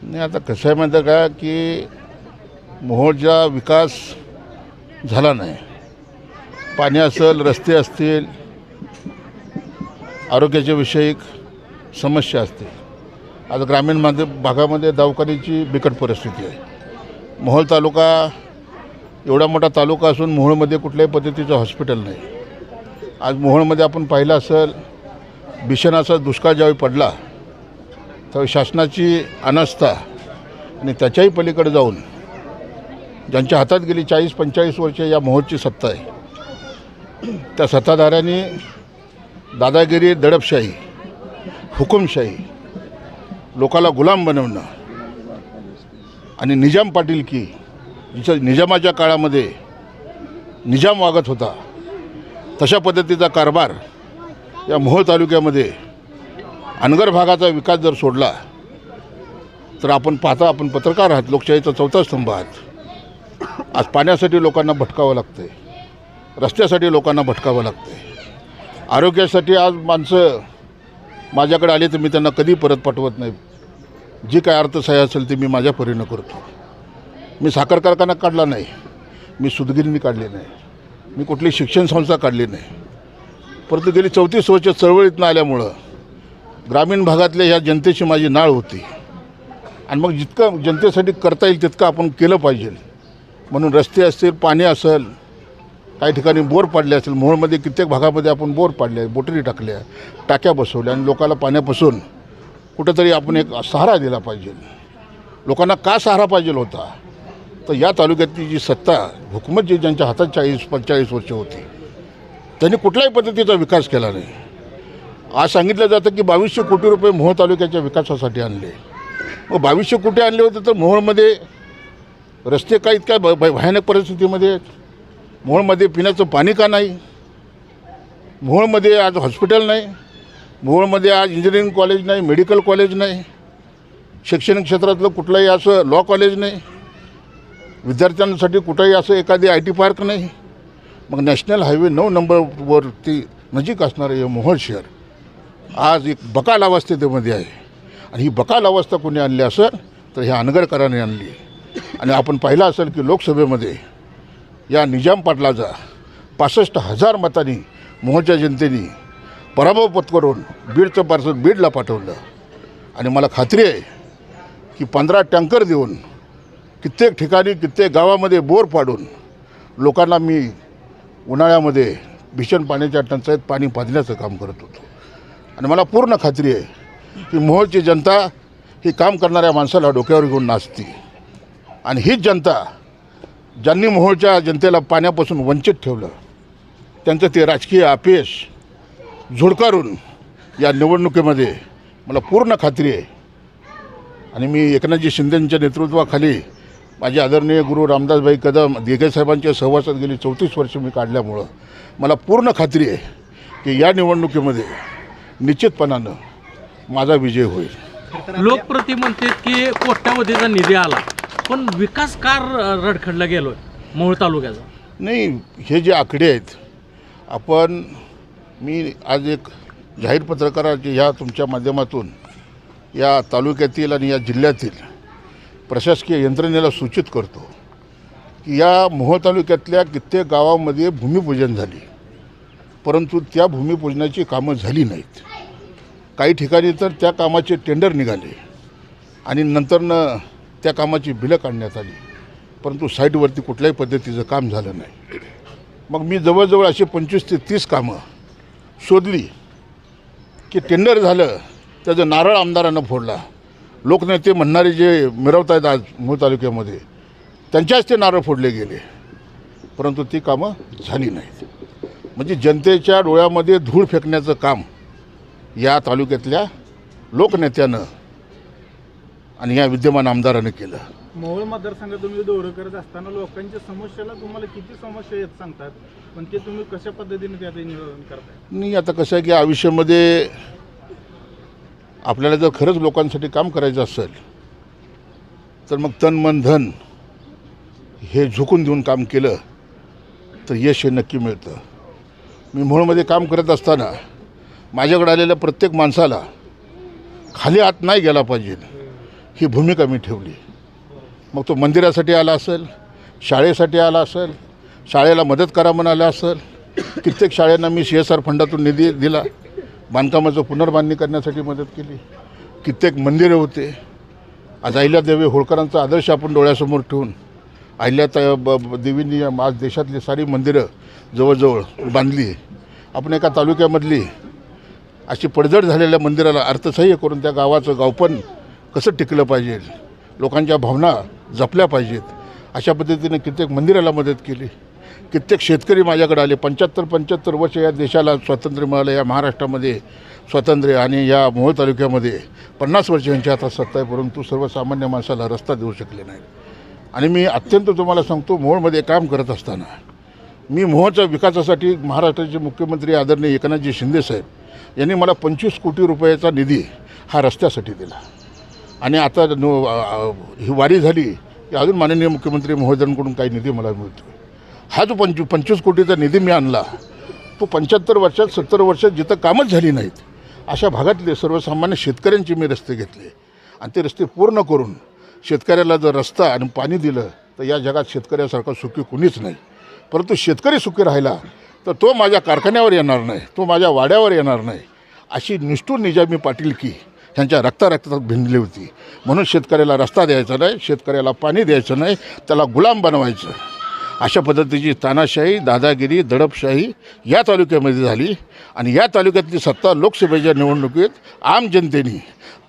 नाही, आता कसं आहे माहिती आहे का की मोहोळचा विकास झाला नाही. पाणी असेल, रस्ते असतील, आरोग्याच्या विषयिक समस्या असतील. आता ग्रामीण भागामध्ये दवाखान्याची बिकट परिस्थिती आहे. मोहोळ तालुका एवढा मोठा तालुका असून मोहोळमध्ये कुठल्याही पद्धतीचं हॉस्पिटल नाही. आज मोहोळमध्ये आपण पाहिलं असेल, भीषण असा दुष्काळ ज्यावेळी पडला त्यावेळी शासनाची अनास्था आणि त्याच्याही पलीकडे जाऊन ज्यांच्या हातात गेली 40-45 वर्षे या मोहोळची सत्ता आहे, त्या सत्ताधाऱ्यांनी दादागिरी, दडपशाही, हुकुमशाही, लोकाला गुलाम बनवणं आणि निजाम पाटीलकी, जिच्या निजामाच्या काळामध्ये निजाम वागत होता तशा पद्धतीचा कारभार या मोहोळ तालुक्यामध्ये अनगर भागाचा विकास जर सोडला तर आपण आपण पत्रकार आहात, लोकशाहीचा चौथा स्तंभ आहात. आज पाण्यासाठी लोकांना भटकावं लागतं आहे, रस्त्यासाठी लोकांना भटकावं लागतं आहे, आरोग्यासाठी आज माणसं माझ्याकडे आले तर मी त्यांना कधी परत पाठवत नाही. जी काय अर्थसहाय्य असेल ते मी माझ्या परीनं करतो. मी साखर कारखाना काढला नाही, मी सुतगिरणी काढली नाही, मी कुठली शिक्षण संस्था काढली नाही. परंतु गेली 34 वर्ष चळवळीतनं आल्यामुळं ग्रामीण भागातल्या ह्या जनतेची माझी नाळ होती आणि मग जितकं जनतेसाठी करता येईल तितकं आपण केलं पाहिजे. म्हणून रस्ते असतील, पाणी असेल, काही ठिकाणी बोर पाडले असेल. मोहोळमध्ये कित्येक भागामध्ये आपण बोर पाडले, बोटरी टाकल्या, टाक्या बसवल्या आणि लोकांना पाण्यापासून कुठंतरी आपण एक सहारा दिला पाहिजे. लोकांना का सहारा पाहिजे होता तर या तालुक्यातली जी सत्ता, हुकूमत जी ज्यांच्या हातात 40-45 वर्ष होती, त्यांनी कुठल्याही पद्धतीचा विकास केला नाही. आज सांगितलं जातं की 2200 कोटी रुपये मोहोळ तालुक्याच्या विकासासाठी आणले. मग 2200 कोटी आणले होते तर मोहोळमध्ये रस्ते का इतक्या भयानक परिस्थितीमध्ये आहेत? मोहोळमध्ये पिण्याचं पाणी का नाही? मोहोळमध्ये आज हॉस्पिटल नाही, मोहोळमध्ये आज इंजिनिअरिंग कॉलेज नाही, मेडिकल कॉलेज नाही, शैक्षणिक क्षेत्रातलं कुठलंही असं लॉ कॉलेज नाही, विद्यार्थ्यांसाठी कुठंही असं एखादी IT पार्क नाही. मग नॅशनल हायवे 9 नंबरवरती नजीक असणारं हे मोहोळ शहर आज एक बकाल अवस्थेमध्ये आहे. आणि ही बकाल अवस्था कोणी आणली असेल तर ह्या अनगरकरांनी आणली. आणि आपण पाहिलं असेल की लोकसभेमध्ये या निजाम पाटलाचा 65,000 मतांनी मोहोळच्या जनतेने पराभव पत्करून बीडचं पार्सल बीडला पाठवलं. आणि मला खात्री आहे की 15 टँकर देऊन कित्येक ठिकाणी, कित्येक गावामध्ये बोर पाडून लोकांना मी उन्हाळ्यामध्ये भीषण पाण्याच्या टंचाईत पाणी पाजण्याचं काम करत होतो. आणि मला पूर्ण खात्री आहे की मोहोळची जनता ही काम करणाऱ्या माणसाला डोक्यावर घेऊन नाचते. आणि हीच जनता ज्यांनी मोहोळच्या जनतेला पाण्यापासून वंचित ठेवलं त्यांचं ते राजकीय अपयश झुडकारून या निवडणुकीमध्ये मला पूर्ण खात्री आहे. आणि मी एकनाथजी शिंदेंच्या नेतृत्वाखाली माझे आदरणीय गुरु रामदासभाई कदम, देगेसाहेबांच्या सहवासात गेली 34 वर्ष मी काढल्यामुळं मला पूर्ण खात्री आहे की या निवडणुकीमध्ये निश्चितपणानं माझा विजय होईल. लोकप्रति म्हणतात की कोट्यावधीचा निधी आला, पण विकास का रडखडला गेलो मोहोळ तालुक्याचा? नाही, हे जे आकडे आहेत मी आज एक जाहीर पत्रकाराच्या ह्या तुमच्या माध्यमातून या तालुक्यातील आणि या जिल्ह्यातील प्रशासकीय यंत्रणेला सूचित करतो की या मोहोळ तालुक्यातल्या कित्येक गावामध्ये भूमिपूजन झाली, परंतु त्या भूमिपूजनाची कामं झाली नाहीत. काही ठिकाणी तर त्या कामाचे टेंडर निघाले आणि नंतरनं त्या कामाची बिलं काढण्यात आली, परंतु साईटवरती कुठल्याही पद्धतीचं काम झालं नाही. मग मी जवळजवळ असे 25 ते 30 कामं शोधली की टेंडर झालं, त्याचं नारळ आमदारांना फोडला. लोकनेते म्हणणारे जे मिरवत आहेत आज मोहोळ तालुक्यामध्ये त्यांच्याच ते नारळ फोडले गेले, परंतु ती कामं झाली नाहीत. म्हणजे जनतेच्या डोळ्यामध्ये धूळ फेकण्याचं काम या तालुक्यातल्या लोकनेत्यानं आणि या विद्यमान आमदारानं केलं. मोहोळ मतदारसंघात तुम्ही दौरे करत असताना लोकांच्या समस्याला तुम्हाला किती समस्या येत सांगतात, पण ते तुम्ही कशा पद्धतीने त्यात नियोजन करताय? नाही, आता कसं आहे की आयुष्यामध्ये आपल्याला जर खरंच लोकांसाठी काम करायचं असेल तर मग तन मन धन हे झुकून देऊन काम केलं तर यश हे नक्की मिळतं. मी मोहोळमध्ये काम करत असताना माझ्याकडे आलेल्या प्रत्येक माणसाला खाली हात नाही गेला पाहिजे ही भूमिका मी ठेवली. मग तो मंदिरासाठी आला असेल, शाळेसाठी आला असेल, शाळेला मदत करा म्हणाला असेल. कित्येक शाळांना मी CSR फंडातून निधी दिला, बांधकामाचं पुनर्बांधणी करण्यासाठी मदत केली. कित्येक मंदिरं होते. आज अहिल्यादेवी होळकरांचा आदर्श आपण डोळ्यासमोर ठेवून देवींनी आज देशातली सारी मंदिरं जवळजवळ बांधली. आपण एका तालुक्यामधली अशी पडझड झालेल्या मंदिराला अर्थसहाय्य करून त्या गावाचं गावपण कसं टिकलं पाहिजे, लोकांच्या भावना जपल्या पाहिजेत, अशा पद्धतीने कित्येक मंदिराला मदत केली. कित्येक शेतकरी माझ्याकडे आले. 75 वर्ष या देशाला स्वातंत्र्य मिळालं, या महाराष्ट्रामध्ये स्वातंत्र्य, आणि या मोहोळ तालुक्यामध्ये 50 वर्ष यांच्या हातात सत्ता आहे, परंतु सर्वसामान्य माणसाला रस्ता देऊ शकले नाही. आणि मी अत्यंत तुम्हाला सांगतो, मोहोळमध्ये काम करत असताना मी मोहोळच्या विकासासाठी महाराष्ट्राचे मुख्यमंत्री आदरणीय एकनाथजी शिंदेसाहेब यांनी मला 25 कोटी रुपयाचा निधी हा रस्त्यासाठी दिला. आणि आता ही वारी झाली की अजून माननीय मुख्यमंत्री महोदयांकडून काही निधी मला मिळतो. हा जो 25 कोटीचा निधी मी आणला, तो 75 वर्षात 70 वर्षात जिथं कामच झाली नाहीत अशा भागातले सर्वसामान्य शेतकऱ्यांचे मी रस्ते घेतले. आणि ते रस्ते पूर्ण करून शेतकऱ्याला जर रस्ता आणि पाणी दिलं तर या जगात शेतकऱ्यासारखा सुखी कुणीच नाही. परंतु शेतकरी सुखी राहिला तर तो माझ्या कारखान्यावर येणार नाही, तो माझ्या वाड्यावर येणार नाही, अशी निष्ठूर निजामी पाटीलकी ह्यांच्या रक्तात भिनली होती. म्हणून शेतकऱ्याला रस्ता द्यायचा नाही, शेतकऱ्याला पाणी द्यायचं नाही, त्याला गुलाम बनवायचं. अशा पद्धतीची तानाशाही, दादागिरी, दडपशाही या तालुक्यामध्ये झाली. आणि या तालुक्यातली सत्ता लोकसभेच्या निवडणुकीत आम जनतेने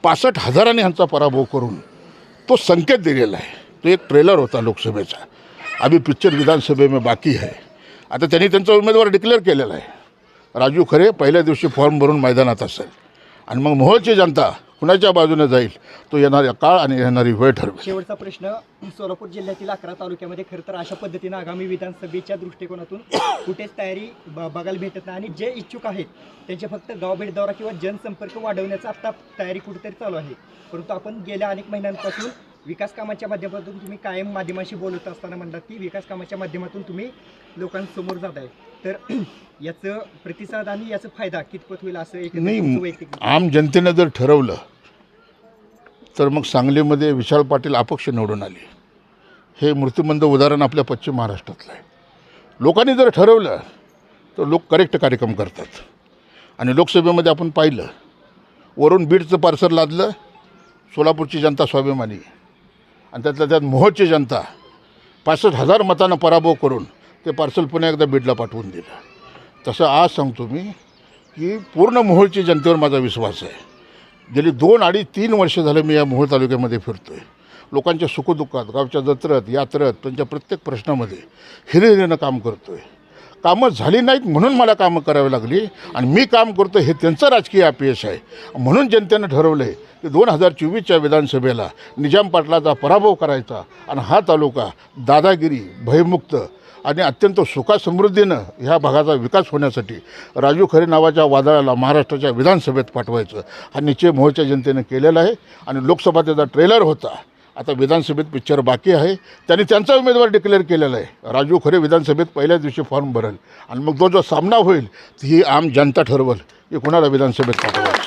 65,000 ह्यांचा पराभव करून तो संकेत दिलेला आहे. तो एक ट्रेलर होता लोकसभेचा. अभी पिक्चर विधानसभे में बाकी है. आता त्यांनी त्यांचा उमेदवार डिक्लेअर केलेला आहे. राजू खरे पहिल्या दिवशी फॉर्म भरून मैदानात असेल. आणि मग मोहोळची जनता कुणाच्या बाजूने जाईल तो येणारा काळ आणि येणारी वेळ ठरवेल. शेवटचा प्रश्न, सोलापूर जिल्ह्यातील 11 तालुक्यामध्ये खरं तर अशा पद्धतीनं आगामी विधानसभेच्या दृष्टिकोनातून कुठेच तयारी बघायला भेटत नाही. आणि जे इच्छुक आहेत त्यांचे फक्त गाव भेट दौरा किंवा जनसंपर्क वाढवण्याचा आता तयारी कुठेतरी चालू आहे. परंतु आपण गेल्या अनेक महिन्यांपासून विकास कामाच्या माध्यमातून तुम्ही कायम माध्यमाशी बोलत असताना म्हणतात की विकास कामाच्या माध्यमातून तुम्ही लोकांसमोर जात आहे. तर याचं प्रतिसाद आणि याचा फायदा कितपत होईल असं एक नाही, आम जनतेनं जर ठरवलं तर मग सांगलीमध्ये विशाल पाटील अपक्ष निवडून आले. हे मूर्तिमंत उदाहरण आपल्या पश्चिम महाराष्ट्रातलं आहे. लोकांनी जर ठरवलं तर लोक करेक्ट कार्यक्रम करतात. आणि लोकसभेमध्ये आपण पाहिलं, वरून बीडचं पार्सल लादलं, सोलापूरची जनता स्वाभिमानी, आणि त्यात मोहोळची जनता 65,000 मतांना पराभव करून ते पार्सल पुन्हा एकदा बीडला पाठवून दिलं. तसं आज सांगतो मी की पूर्ण मोहोळची जनतेवर माझा विश्वास आहे. गेली 2, 2.5, 3 वर्ष झालं मी या मोहोळ तालुक्यामध्ये फिरतो आहे. लोकांच्या सुखदुःखात, गावच्या जत्रेत, यात्रेत, त्यांच्या प्रत्येक प्रश्नामध्ये हिरिहिरीनं काम करतो आहे. कामं झाली नाहीत म्हणून मला कामं करावी लागली, आणि मी काम करतो हे त्यांचं राजकीय अपयश आहे. म्हणून जनतेनं ठरवलं आहे की 2024च्या विधानसभेला निजाम पाटलाचा पराभव करायचा, आणि हा तालुका दादागिरी, भयमुक्त आणि अत्यंत सुखासमृद्धीनं ह्या भागाचा विकास होण्यासाठी राजू खरे नावाच्या वादळाला महाराष्ट्राच्या विधानसभेत पाठवायचं हा निश्चय मोहोळच्या जनतेनं केलेला आहे. आणि लोकसभा त्याचा ट्रेलर होता. आता विधानसभेत पिक्चर बाकी आहे. त्यांनी त्यांचा उमेदवार डिक्लेअर केलेला आहे. राजू खरे विधानसभेत पहिल्या दिवशी फॉर्म भरेल, आणि मग जो सामना होईल ती आम जनता ठरवल की कोणाला विधानसभेत पाठवायचं.